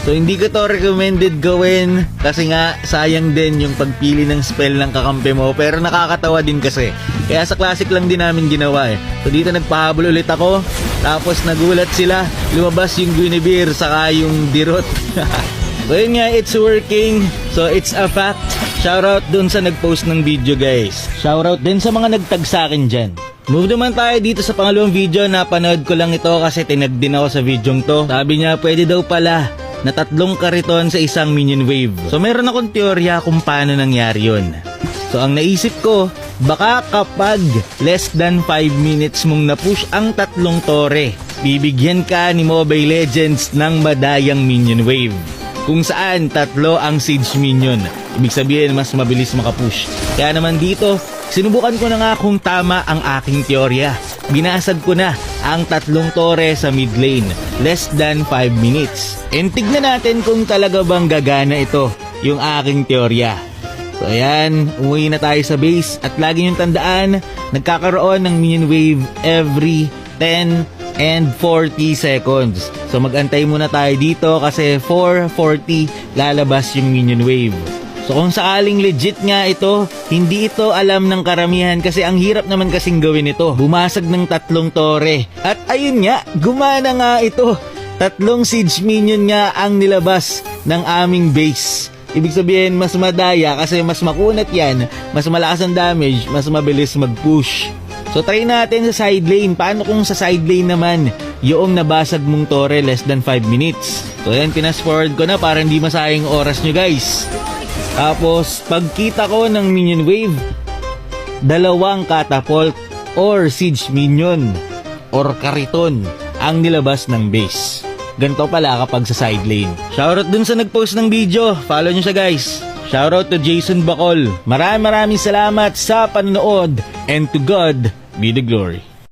So hindi ko to recommended gawin kasi nga sayang din yung pagpili ng spell ng kakampi mo, pero nakakatawa din kasi. Kaya sa classic lang din namin ginawa eh. So dito nagpahabol ulit ako, tapos nagulat sila, lumabas yung Guinevere saka yung Dirot. So yun nga, it's working. So it's a fact. Shoutout dun sa nag-post ng video guys. Shoutout din sa mga nagtag sa akin dyan. Move naman tayo dito sa pangalawang video. Napanood ko lang ito kasi tinag din ako sa videong to. Sabi niya pwede daw pala na 3 kariton sa isang minion wave. So meron akong teorya kung paano nangyari yun. So ang naisip ko, baka kapag less than 5 minutes mong na-push ang 3 tore, bibigyan ka ni Mobile Legends ng madayang minion wave. Kung saan 3 ang siege minion. Ibig sabihin mas mabilis makapush. Kaya naman dito, sinubukan ko na nga kung tama ang aking teorya. Binasag ko na ang 3 tore sa mid lane, less than 5 minutes. And tignan natin kung talaga bang gagana ito, yung aking teorya. So ayan, umuwi na tayo sa base at lagi niyong tandaan, nagkakaroon ng minion wave every 10 and 40 seconds. So magantay muna tayo dito kasi 4:40 lalabas yung minion wave. So kung sakaling legit nga ito, hindi ito alam ng karamihan kasi ang hirap naman kasing gawin ito. Bumasag ng 3 tore. At ayun nga, gumana nga ito. 3 siege minion nga ang nilabas ng aming base. Ibig sabihin mas madaya kasi mas makunat yan, mas malakas ang damage, mas mabilis mag-push. So try natin sa side lane. Paano kung sa side lane naman yung nabasag mong tore less than 5 minutes? So yan, pinas forward ko na para hindi masayang oras nyo guys. Tapos pagkita ko ng minion wave, 2 catapult or siege minion or kariton ang nilabas ng base. Ganito pala kapag sa side lane. Shoutout dun sa nag-post ng video. Follow nyo siya guys. Shoutout to Jason Bacol. Maraming salamat sa panonood and to God be the glory.